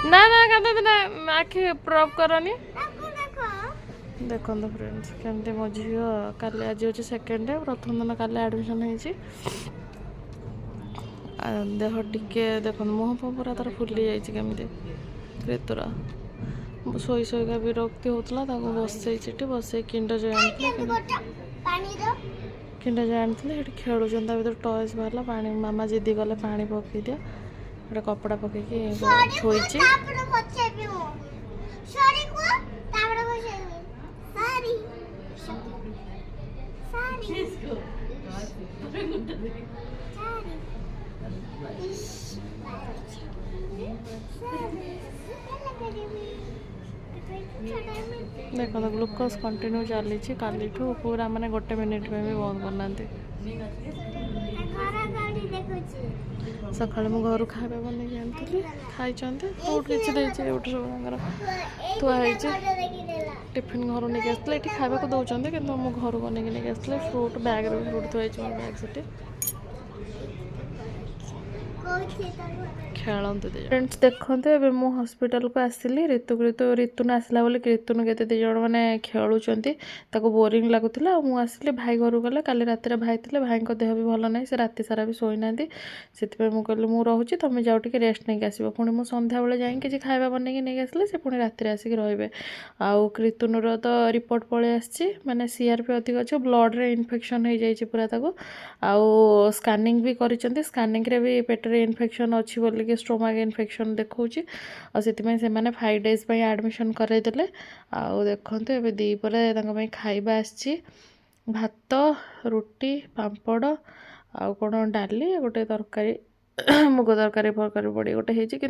ना ना कहते आखि प्रॉप करनी देखो फ्रेंड्स केमती मो झी काली आज हूँ सेकेंड डे प्रथम दिन काली एडमिशन होती देह टिके देख मुह पूरा तार फुली जामी ऋतुर शोई शोईका विरक्ति होता बसई बसई किंडर जॉय किंडर जॉय आनी खेलुन भर टॉयज बाहर पा मामा जिदी गले पा पकई दिया गोटे कपड़ा पकईकि थोड़ी देख ग्लूकोज कंटिन्यू चली काली पूरा माने गोटे मिनिट में भी बंद करना सका घर खावा बन खाई किसी सब थुआई टिफिन घर नहीं आसते ये खावा को दौरान कि घर बन नहीं आसते फ्रूट बैग फ्रूट थुआई मोर बैग से खेलते फ्रेंड्स देखते ए मु हॉस्पिटल को आसली ऋतुन आसला बोली ऋतुन के दी जन मैंने खेलुंट बोरिंग लगुला मुझे आसली भाई घर गले काली रात भाई थे भाई देह भी भल ना से राति सारा भी शोना से कहली मुझे रोचे तुम जाओ टे रेस्ट नहीं आसो पुणी मुझे सन्ध्या बेले जाए किसी खावा बनई नहीं आसले से पुणी राति आसिक रे आउ ऋतुनर तो रिपोर्ट पलि आसी माने सीआरपी अधिक अच्छे ब्लड रे इन्फेक्शन हो जाए पूरा ताको आउ स्कानिंग भी कर स्कानिंग रे भी पेटरे इन्फेक्शन अच्छी बोलिक स्टोमाक इन्फेक्शन देखा से 5 days एडमिशन करदेले आउ देखु ए दीपर खाइबा आसी भात रुटी पापड़ आउ कौन डाली गोटे तरकारी मुग तरकारी फरकारी पड़ी गोटे होती कि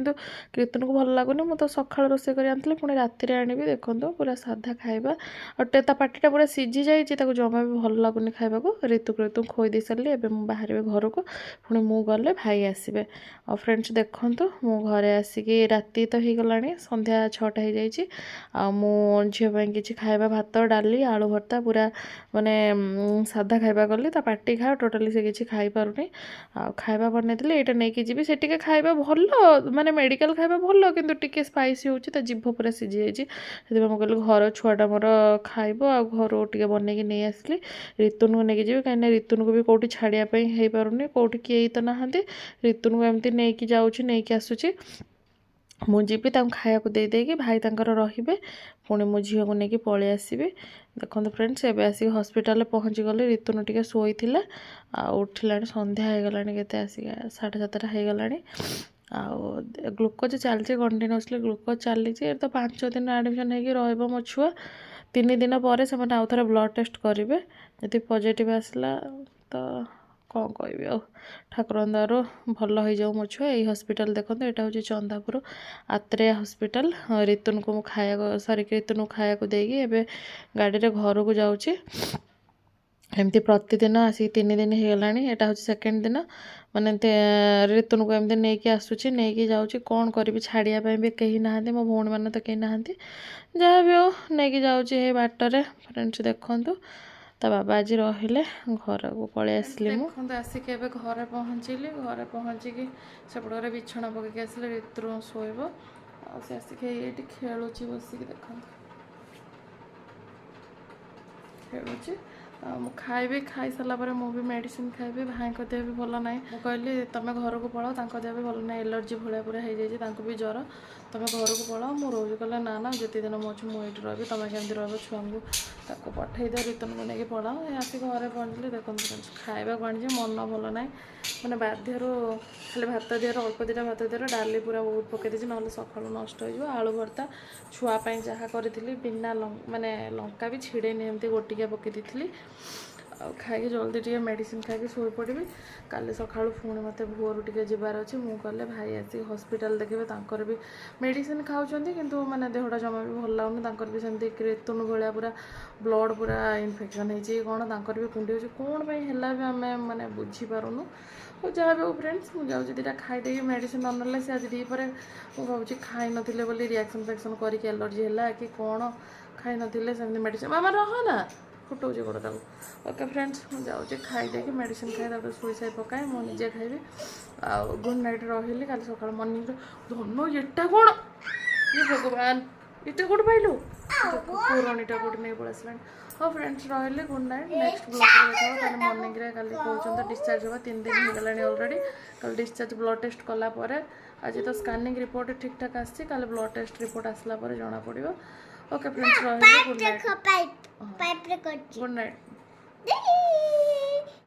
कीर्तन को भल लगुनि मुझे सका रोसे कर पुणी राति आनी देखो पूरा साधा खाଇବା और पार्टा पूरा सीझी जाइए जमा भी भल लगुनि खावा ऋतु खोई दे सारे एवं बाहर घर को पुणी मु गले भाई आसबे और फ्रेंड्स देखु मु घरे आसिक राति तो हो गला संध्या 6टा हो जाइए आ झील कि खाଇବା भात डाली आलू भर्ता पूरा माने साधा खाଇବା कली पार्टी खा टोटाली से किसी खाई पारुनी आ खाଇବା बनई ये नहीं कि जी से खाଇବା भल माने मेडिकल खाଇବା भल कि स्पाइसी होता जीभ पूरा सीझी जाइए मुझे घर छुआटा मोर खाइब आ घर टे बनई नहीं आसली ऋतुन को लेकिन जी कहीं ऋतुन को भी कौटी छाड़ापी हो पारुनी कौटी किए तो नहांती ऋतुन को एमती नहीं जाऊँगी नहीं आसूँ मुझे खाया को देदेकि भाई रे पुणी मो झील को लेकिन पलि आसबि देखो फ्रेंड्स एवं आसिक हॉस्पिटल पहुँची गले ऋतुन टे शोई उठिला संध्या हो गला के आसिक 7:30 हो गला आउ ग्लूकोज चलती कंटिन्यूअसली ग्लूकोज चली तो 5 दिन एडमिशन हो मो छुआ 3 दिन पर से आउ थे ब्लड टेस्ट करेंगे जब पॉजिटिव आसला तो कौन कह ठाकुर दयारू भल हो जाऊ मो छुआ यही हॉस्पिटल देखो यहाँ हूँ चंदापुर आत्रेया हॉस्पिटल ऋतुन को खाया सॉरी ऋतुन को खाया को देगी एवं गाड़ी रे घर को जाऊँगी एमती प्रतिदिन आसिक 3 दिन हो गला यहाँ हूँ सेकेंड दिन माने ऋतुन को एमती नहीं आसूँ नहीं जाऊँगी कौन करी छाड़ापी भी कहीं ना मो भौणी मैंने तो कहीं ना जहाँ भी हो नहीं जाऊँगी बाटर फ्रेंड्स देखु ता बाबा आज रहिले घर को पलि आसली देखते आसिक घर पहुँचली घर पहुँचिकी सेपटे बिछना पकईक आसले ऋतु शोब आसिक ये खेलुची बसिक देख खेलुची खाइबी खाई सारा पर मुझे मेडिसिन खाइबी भाई देह भी भल ना कहली तुम घर को पलाओ देह भी भल ना एलर्जी भाया पूरा हो जाए भी ज्वर तुम घर को पलाओ मुझे रोज कहला ना ना जिते दिन मुझे मुझे रही तुम केमती रहा छुआ को पठे दियो ऋतुन को लेकिन पढ़ाओ आसिक घर पहुँचली देखो खाइबा को आनी मन भल ना मैंने बाध्य खाली भात दिहर अल्प 2टा भात दिहर डाली पूरा बहुत पकई ना सका नष्ट हो आलू भर्ता छुआपाई जहाँ करी बिना माने लंका भी छिड़ेनी एमती गोटिका पकई दी खाई जल्दी टे मेडिसिन खाई शोई पड़ी काली सका पुणी मत भोर टे जबार अच्छे मुझे कहले भाई आसिक हॉस्पिटल देखिए तांकर भी मेडिसिन खाऊँ किंतु माने देहटा जमा भी भल लगुनि भी सेमती ऋतुन भाया पूरा ब्लड पूरा इन्फेक्शन होती कौन तांकर भी कुंडी हो कौन है भी आम माने बुझीपारुनु और जहाँ भी फ्रेंड्स मुझे जाऊँगी 2टा खाईदे मेडिसिन ना से आज दीपर मुझे खाई नथिले बोली रिएक्शन फैक्शन करके एलर्जी है कि कौन खाई नथिले सेमती मेडिसिन मामा रह ना ଫୁଟାଉଛି ଗୋଡ଼ ତାକୁ। ଓକେ ଫ୍ରେଣ୍ଡସ୍, ମୁଁ ଯାଉଛି ଖାଇଦେଇକି ମେଡ଼ିସିନ ଖାଇ ତାପରେ ଶୋଇ ସାଇ ପକାଏ, ମୁଁ ନିଜେ ଖାଇବି। ଆଉ ଗୁଡ୍ ନାଇଟ୍ ରହିଲି। କାଲି ସକାଳ ମର୍ଣ୍ଣିଂରେ ଧନ ଏଟା କ'ଣ ଇଏ ଭଗବାନ, ଏଟା କେଉଁଠି ପାଇଲୁ? ପୁରଣୀଟା କେଉଁଠି ନେଇ ପଳେଇ ଆସିଲାଣି। ହଉ ଫ୍ରେଣ୍ଡସ୍, ରହିଲି। Good night. ନେକ୍ସଟ ବ୍ଲଗ୍ରେ ଦେଖା ହେବ। କାଲି ମର୍ଣ୍ଣିଂରେ କାଲି କହୁଛନ୍ତି ଡିସଚାର୍ଜ ହେବ, 3 ଦିନ ହେଇଗଲାଣି ଅଲରେଡ଼ି। କାଲି ଡିସଚାର୍ଜ ବ୍ଲଡ଼ ଟେଷ୍ଟ କଲା ପରେ, ଆଜି ତ ସ୍କାନିଂ ରିପୋର୍ଟ ଠିକ୍ ଠାକ୍ ଆସିଛି, କାଲି ବ୍ଲଡ଼ ଟେଷ୍ଟ ରିପୋର୍ଟ ଆସିଲା ପରେ ଜଣାପଡ଼ିବ। ଓକେ ଫ୍ରେଣ୍ଡସ୍, ରହିଲି। Good night. Good night.